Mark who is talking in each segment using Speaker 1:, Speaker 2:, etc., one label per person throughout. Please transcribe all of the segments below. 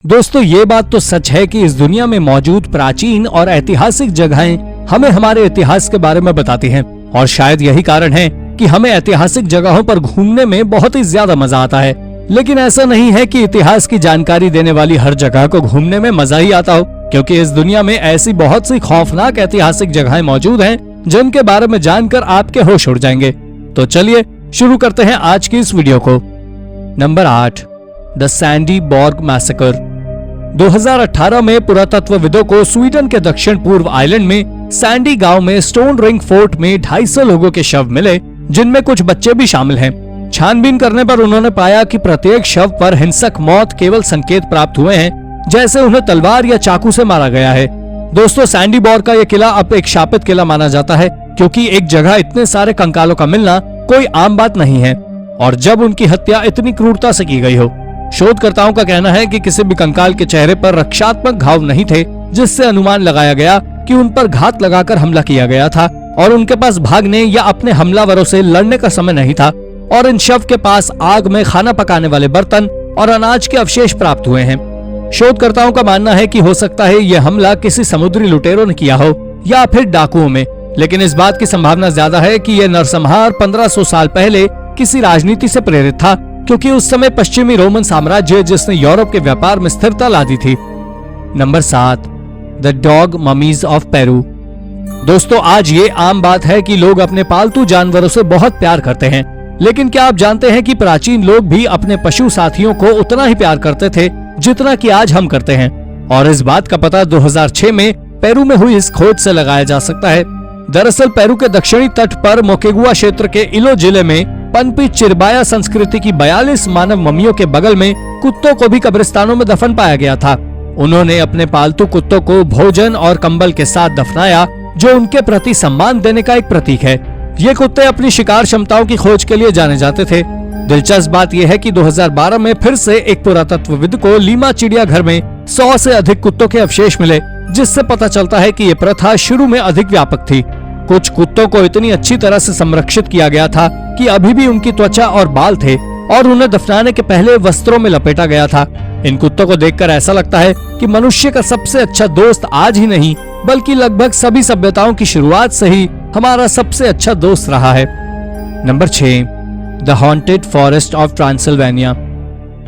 Speaker 1: दोस्तों ये बात तो सच है कि इस दुनिया में मौजूद प्राचीन और ऐतिहासिक जगहें हमें हमारे इतिहास के बारे में बताती हैं और शायद यही कारण है कि हमें ऐतिहासिक जगहों पर घूमने में बहुत ही ज्यादा मजा आता है। लेकिन ऐसा नहीं है कि इतिहास की जानकारी देने वाली हर जगह को घूमने में मजा ही आता हो, क्योंकि इस दुनिया में ऐसी बहुत सी खौफनाक ऐतिहासिक जगहें मौजूद हैं जिनके बारे में जानकर आपके होश उड़ जाएंगे। तो चलिए शुरू करते हैं आज की इस वीडियो को। Number 8, the Sandby Borg massacre. 2018 में पुरातत्वविदों को स्वीडन के दक्षिण पूर्व आइलैंड में सैंडी गांव में स्टोन रिंग फोर्ट में 250 लोगों के शव मिले, जिनमें कुछ बच्चे भी शामिल हैं। छानबीन करने पर उन्होंने पाया कि प्रत्येक शव पर हिंसक मौत केवल संकेत प्राप्त हुए हैं, जैसे उन्हें तलवार या चाकू से मारा गया है। दोस्तों, सैंडी बॉर्ग का यह किला अब एक शापित किला माना जाता है, क्योंकि एक जगह इतने सारे कंकालों का मिलना कोई आम बात नहीं है, और जब उनकी हत्या इतनी क्रूरता से की गई हो। शोधकर्ताओं का कहना है कि किसी भी कंकाल के चेहरे पर रक्षात्मक घाव नहीं थे, जिससे अनुमान लगाया गया कि उन पर घात लगाकर हमला किया गया था और उनके पास भागने या अपने हमलावरों से लड़ने का समय नहीं था। और इन शव के पास आग में खाना पकाने वाले बर्तन और अनाज के अवशेष प्राप्त हुए हैं। शोधकर्ताओं का मानना है कि हो सकता है यह हमला किसी समुद्री लुटेरों ने किया हो या फिर डाकुओं में, लेकिन इस बात की संभावना ज्यादा है कि यह नरसंहार 1500 साल पहले किसी राजनीति से प्रेरित था, क्योंकि उस समय पश्चिमी रोमन साम्राज्य जिसने यूरोप के व्यापार में स्थिरता ला दी थी। Number 7, the dog mummies of Peru. दोस्तों, आज ये आम बात है कि लोग अपने पालतू जानवरों से बहुत प्यार करते हैं, लेकिन क्या आप जानते हैं कि प्राचीन लोग भी अपने पशु साथियों को उतना ही प्यार करते थे जितना कि आज हम करते हैं। और इस बात का पता 2006 में पेरू में हुई इस खोज से लगाया जा सकता है। दरअसल पेरू के दक्षिणी तट पर मोकेगुआ क्षेत्र के इलो जिले में पनपी चिरबाया संस्कृति की 42 मानव मम्मियों के बगल में कुत्तों को भी कब्रिस्तानों में दफन पाया गया था। उन्होंने अपने पालतू कुत्तों को भोजन और कंबल के साथ दफनाया, जो उनके प्रति सम्मान देने का एक प्रतीक है। ये कुत्ते अपनी शिकार क्षमताओं की खोज के लिए जाने जाते थे। दिलचस्प बात यह है कि 2012 में फिर से एक पुरातत्वविद को लीमा चिड़ियाघर में 100 से अधिक कुत्तों के अवशेष मिले, जिससे पता चलता है कि ये प्रथा शुरू में अधिक व्यापक थी। कुछ कुत्तों को इतनी अच्छी तरह से संरक्षित किया गया था कि अभी भी उनकी त्वचा और बाल थे और उन्हें दफनाने के पहले वस्त्रों में लपेटा गया था। इन कुत्तों को देखकर ऐसा लगता है कि मनुष्य का सबसे अच्छा दोस्त आज ही नहीं, बल्कि लगभग सभी सभ्यताओं की शुरुआत से ही हमारा सबसे अच्छा दोस्त रहा है। Number 6, the haunted forest of Transylvania.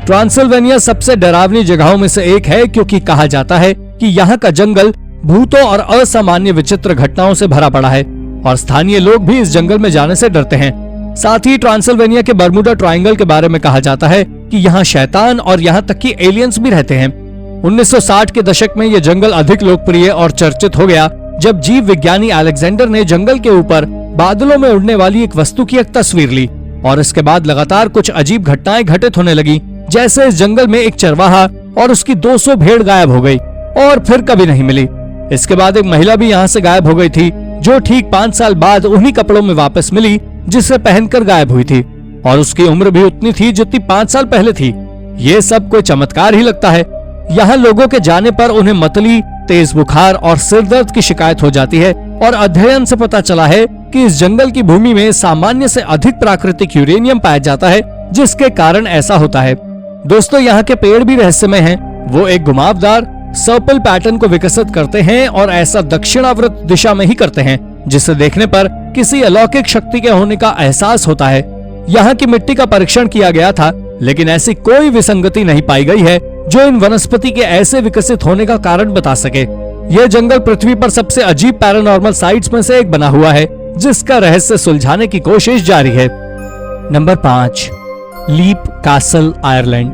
Speaker 1: Transylvania सबसे डरावनी जगहों में से एक है, क्योंकि कहा जाता है कि यहाँ का जंगल भूतों और असामान्य विचित्र घटनाओं से भरा पड़ा है और स्थानीय लोग भी इस जंगल में जाने से डरते हैं। साथ ही ट्रांसिल्वेनिया के बर्मुडा ट्रायंगल के बारे में कहा जाता है कि यहाँ शैतान और यहाँ तक कि एलियंस भी रहते हैं। 1960 के दशक में यह जंगल अधिक लोकप्रिय और चर्चित हो गया, जब जीव विज्ञानी अलेक्जेंडर ने जंगल के ऊपर बादलों में उड़ने वाली एक वस्तु की एक तस्वीर ली। और इसके बाद लगातार कुछ अजीब घटनाएं घटित होने लगी, जैसे इस जंगल में एक चरवाहा और उसकी 200 भेड़ गायब हो गई और फिर कभी नहीं मिली। इसके बाद एक महिला भी यहाँ से गायब हो गई थी, जो ठीक 5 साल बाद उन्हीं कपड़ों में वापस मिली जिसे पहनकर गायब हुई थी, और उसकी उम्र भी उतनी थी जितनी 5 साल पहले थी। ये सब कोई चमत्कार ही लगता है। यहाँ लोगों के जाने पर उन्हें मतली, तेज बुखार और सिर दर्द की शिकायत हो जाती है, और अध्ययन से पता चला है कि इस जंगल की भूमि में सामान्य से अधिक प्राकृतिक यूरेनियम पाया जाता है, जिसके कारण ऐसा होता है। दोस्तों, यहाँ के पेड़ भी रहस्यमय हैं। वो एक घुमावदार सर्पल पैटर्न को विकसित करते हैं और ऐसा दक्षिणावर्त दिशा में ही करते हैं, जिसे देखने पर किसी अलौकिक शक्ति के होने का एहसास होता है। यहाँ की मिट्टी का परीक्षण किया गया था, लेकिन ऐसी कोई विसंगति नहीं पाई गई है जो इन वनस्पति के ऐसे विकसित होने का कारण बता सके। यह जंगल पृथ्वी पर सबसे अजीब पैरानॉर्मल साइट्स में से एक बना हुआ है, जिसका रहस्य सुलझाने की कोशिश जारी है। Number 5, Leap Castle, Ireland.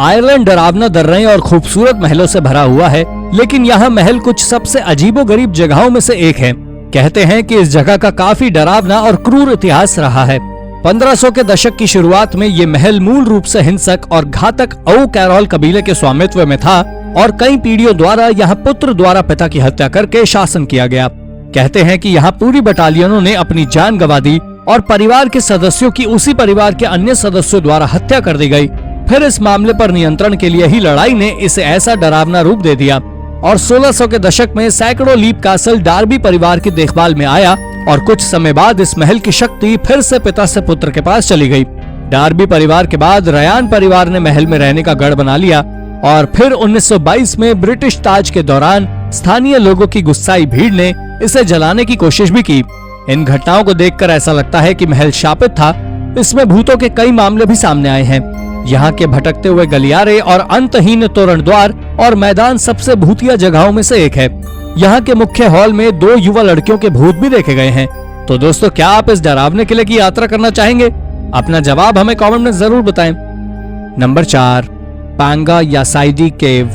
Speaker 1: Ireland डरावना दर्रे और खूबसूरत महलों से भरा हुआ है, लेकिन यहाँ महल कुछ सबसे अजीबोगरीब जगहों में से एक है। कहते हैं कि इस जगह का काफी डरावना और क्रूर इतिहास रहा है। 1500 के दशक की शुरुआत में ये महल मूल रूप से हिंसक और घातक औ कैरोल कबीले के स्वामित्व में था, और कई पीढ़ियों द्वारा यहाँ पुत्र द्वारा पिता की हत्या करके शासन किया गया। कहते हैं कि यहाँ पूरी बटालियनों ने अपनी जान गंवा दी और परिवार के सदस्यों की उसी परिवार के अन्य सदस्यों द्वारा हत्या कर दी गई। फिर इस मामले पर नियंत्रण के लिए ही लड़ाई ने इसे ऐसा डरावना रूप दे दिया, और 1600 के दशक में सैकड़ों लीप कैसल डार्बी परिवार की देखभाल में आया, और कुछ समय बाद इस महल की शक्ति फिर से पिता से पुत्र के पास चली गई। डार्बी परिवार के बाद रयान परिवार ने महल में रहने का गढ़ बना लिया। और फिर 1922 में ब्रिटिश ताज के दौरान स्थानीय लोगों की गुस्साई भीड़ ने इसे जलाने की कोशिश भी की। इन घटनाओं को देखकर ऐसा लगता है कि महल शापित था। इसमें भूतों के कई मामले भी सामने आए हैं। यहाँ के भटकते हुए गलियारे और अंतहीन तोरण द्वार और मैदान सबसे भूतिया जगहों में से एक है। यहाँ के मुख्य हॉल में 2 युवा लड़कियों के भूत भी देखे गए हैं। तो दोस्तों, क्या आप इस डरावने किले की यात्रा करना चाहेंगे? अपना जवाब हमें कमेंट में जरूर बताएं। नंबर 4, पांगा यासाइडी केव।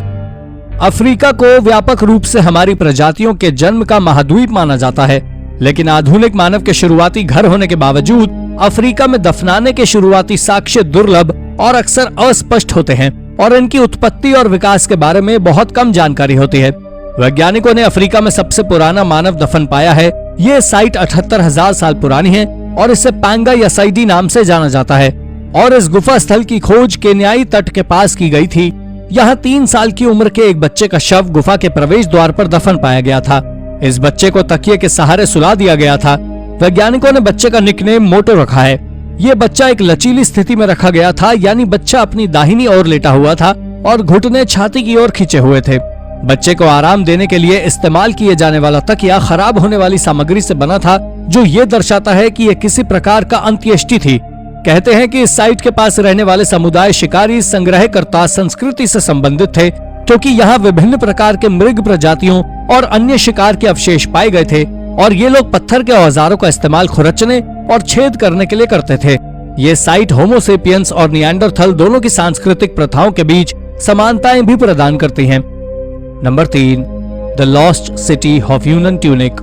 Speaker 1: अफ्रीका को व्यापक रूप से हमारी प्रजातियों के जन्म का महाद्वीप माना जाता है, लेकिन आधुनिक मानव के शुरुआती घर होने के बावजूद अफ्रीका में दफनाने के शुरुआती साक्ष्य दुर्लभ और अक्सर अस्पष्ट होते हैं और इनकी उत्पत्ति और विकास के बारे में बहुत कम जानकारी होती है। वैज्ञानिकों ने अफ्रीका में सबसे पुराना मानव दफन पाया है। ये साइट 78,000 साल पुरानी है और इसे पांगा यासाइडी नाम से जाना जाता है और इस गुफा स्थल की खोज केन्याई तट के पास की गई थी। यहाँ 3 साल की उम्र के एक बच्चे का शव गुफा के प्रवेश द्वार पर दफन पाया गया था। इस बच्चे को तकिए के सहारे सुला दिया गया था। वैज्ञानिकों ने बच्चे का निकनेम मोटो रखा है। ये बच्चा एक लचीली स्थिति में रखा गया था, यानी बच्चा अपनी दाहिनी ओर लेटा हुआ था और घुटने छाती की ओर खींचे हुए थे। बच्चे को आराम देने के लिए इस्तेमाल किए जाने वाला तकिया खराब होने वाली सामग्री से बना था, जो ये दर्शाता है कि यह किसी प्रकार का अंत्येष्टि थी। कहते हैं कि इस साइट के पास रहने वाले समुदाय शिकारी संग्रहकर्ता संस्कृति से संबंधित थे, क्योंकि यहाँ विभिन्न प्रकार के मृग प्रजातियों और अन्य शिकार के अवशेष पाए गए थे और ये लोग पत्थर के औजारों का इस्तेमाल खुरचने और छेद करने के लिए करते थे। ये साइट होमोसेपियंस और निएंडरथल दोनों की सांस्कृतिक प्रथाओं के बीच समानताएं भी प्रदान करती हैं। Number 3, the lost city of ह्यूनन ट्यूनिक।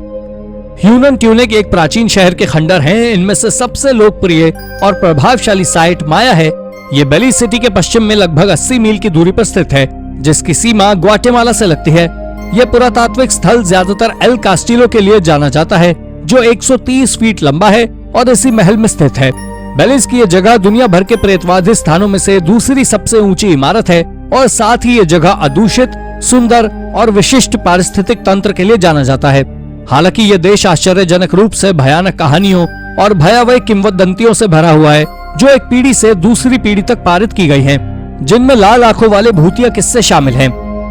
Speaker 1: ह्यूनन ट्यूनिक एक प्राचीन शहर के खंडर हैं। इनमें से सबसे लोकप्रिय और प्रभावशाली साइट माया है। ये बेली सिटी के पश्चिम में लगभग 80 मील की दूरी पर स्थित है, जिसकी सीमा ग्वाटेमाला से लगती है। यह पुरातात्विक स्थल ज्यादातर एल कास्टिलो के लिए जाना जाता है, जो 130 फीट लंबा है और इसी महल में स्थित है। बेलिस की यह जगह दुनिया भर के प्रेतवादी स्थानों में से दूसरी सबसे ऊंची इमारत है और साथ ही ये जगह अदूषित, सुंदर और विशिष्ट पारिस्थितिक तंत्र के लिए जाना जाता है। हालांकि ये देश आश्चर्यजनक रूप से भयानक कहानियों और भयावह किंवदंतियों से भरा हुआ है, जो एक पीढ़ी से दूसरी पीढ़ी तक पारित की गई हैं, जिनमें लाल आंखों वाले भूतिया किस्से शामिल हैं।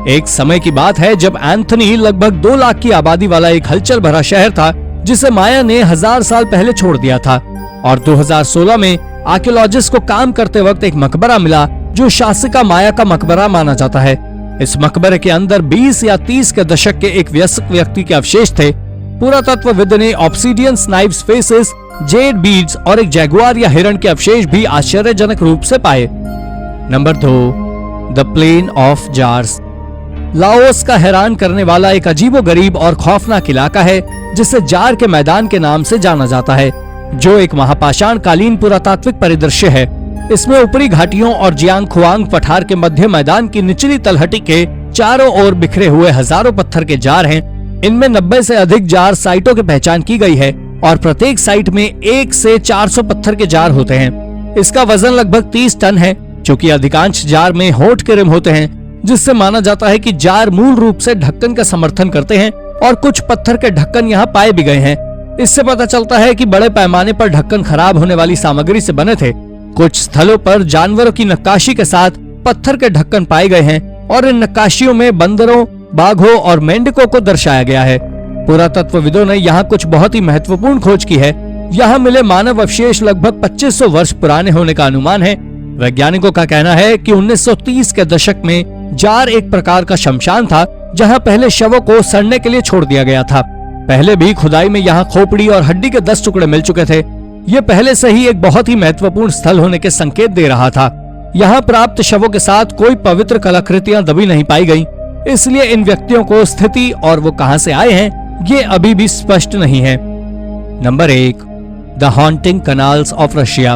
Speaker 1: एक समय की बात है जब एंथनी लगभग 2 लाख की आबादी वाला एक हलचल भरा शहर था, जिसे माया ने 1000 साल पहले छोड़ दिया था। और 2016 में आर्कियोलॉजिस्ट को काम करते वक्त एक मकबरा मिला, जो शासिका माया का मकबरा माना जाता है। इस मकबरे के अंदर 20 या 30 के दशक के एक वयस्क व्यक्ति के अवशेष थे। पुरातत्वविद ने obsidian Snipes faces, Z beads और एक जैगुआर या हिरण के अवशेष भी आश्चर्यजनक रूप से पाए। Number 2, the Plain of Jars. Laos का हैरान करने वाला एक अजीबोगरीब और खौफनाक इलाका है, जिसे जार के मैदान के नाम से जाना जाता है, जो एक महापाषाण कालीन पुरातात्विक परिदृश्य है। इसमें ऊपरी घाटियों और जियांग खुआंग पठार के मध्य मैदान की निचली तलहटी के चारों ओर बिखरे हुए हजारों पत्थर के जार हैं। इनमें 90 से अधिक जार साइटों की पहचान की गई है और प्रत्येक साइट में 1 से 400 पत्थर के जार होते हैं। इसका वजन लगभग 30 टन है, क्योंकि अधिकांश जार में होठ के रिम होते हैं, जिससे माना जाता है कि जार मूल रूप से ढक्कन का समर्थन करते हैं और कुछ पत्थर के ढक्कन यहाँ पाए भी गए हैं। इससे पता चलता है कि बड़े पैमाने पर ढक्कन खराब होने वाली सामग्री से बने थे। कुछ स्थलों पर जानवरों की नक्काशी के साथ पत्थर के ढक्कन पाए गए हैं और इन नक्काशियों में बंदरों, बाघों और मेंढकों को दर्शाया गया है। पुरातत्वविदों ने यहाँ कुछ बहुत ही महत्वपूर्ण खोज की है। यहाँ मिले मानव अवशेष लगभग 2500 वर्ष पुराने होने का अनुमान है। वैज्ञानिकों का कहना है कि 1930 के दशक में जार एक प्रकार का शमशान था, जहाँ पहले शवों को सड़ने के लिए छोड़ दिया गया था। पहले भी खुदाई में यहाँ खोपड़ी और हड्डी के 10 टुकड़े मिल चुके थे। ये पहले से ही एक बहुत ही महत्वपूर्ण स्थल होने के संकेत दे रहा था। यहाँ प्राप्त शवों के साथ कोई पवित्र कलाकृतियां दबी नहीं पाई गई, इसलिए इन व्यक्तियों को स्थिति और वो कहां से आए हैं ये अभी भी स्पष्ट नहीं है। Number 1, the haunting canals of Russia.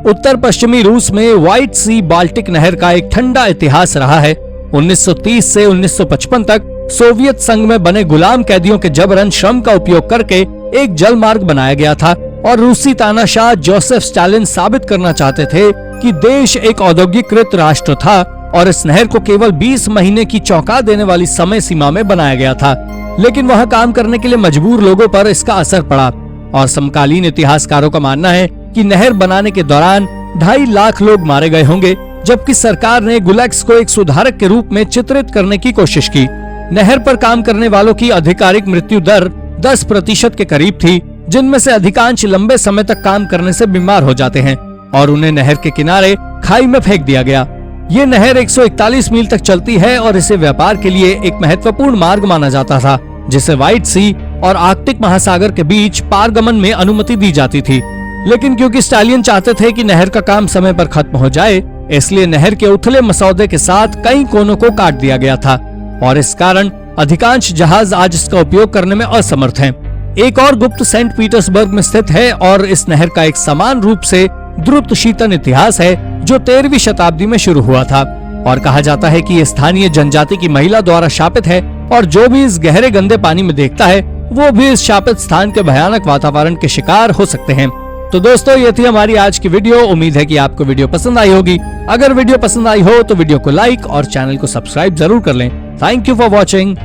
Speaker 1: उत्तर पश्चिमी रूस में व्हाइट सी बाल्टिक नहर का एक ठंडा इतिहास रहा है। 1930 से 1955 तक सोवियत संघ में बने गुलाम कैदियों के जबरन श्रम का उपयोग करके एक जल मार्ग बनाया गया था और रूसी तानाशाह जोसेफ स्टालिन साबित करना चाहते थे कि देश एक औद्योगिकृत राष्ट्र था और इस नहर को केवल 20 महीने की चौंका देने वाली समय सीमा में बनाया गया था। लेकिन वहां काम करने के लिए मजबूर लोगों पर इसका असर पड़ा और समकालीन इतिहासकारों का मानना है कि नहर बनाने के दौरान 2.5 लाख लोग मारे गए होंगे जबकि सरकार ने गुलेक्स को एक सुधारक के रूप में चित्रित करने की कोशिश की। नहर पर काम करने वालों की आधिकारिक मृत्यु दर 10% के करीब थी, जिनमें से अधिकांश लंबे समय तक काम करने से बीमार हो जाते हैं और उन्हें नहर के किनारे खाई में फेंक दिया गया। ये नहर 141 मील तक चलती है और इसे व्यापार के लिए एक महत्वपूर्ण मार्ग माना जाता था, जिसे व्हाइट सी और आर्कटिक महासागर के बीच पारगमन में अनुमति दी जाती थी। लेकिन क्योंकि स्टालियन चाहते थे कि नहर का काम समय पर खत्म हो जाए, इसलिए नहर के उथले मसौदे के साथ कई कोनों को काट दिया गया था और इस कारण अधिकांश जहाज आज इसका उपयोग करने में असमर्थ हैं। एक और गुप्त सेंट पीटर्सबर्ग में स्थित है और इस नहर का एक समान रूप से द्रुत शीतन इतिहास है जो 13वीं शताब्दी में शुरू हुआ था और कहा जाता है कि ये स्थानीय जनजाति की महिला द्वारा शापित है और जो भी इस गहरे गंदे पानी में देखता है वो भी इस शापित स्थान के भयानक वातावरण के शिकार हो सकते हैं। तो दोस्तों, ये थी हमारी आज की वीडियो। उम्मीद है कि आपको वीडियो पसंद आई होगी। अगर वीडियो पसंद आई हो तो वीडियो को लाइक और चैनल को सब्सक्राइब जरूर कर लें। Thank you for watching.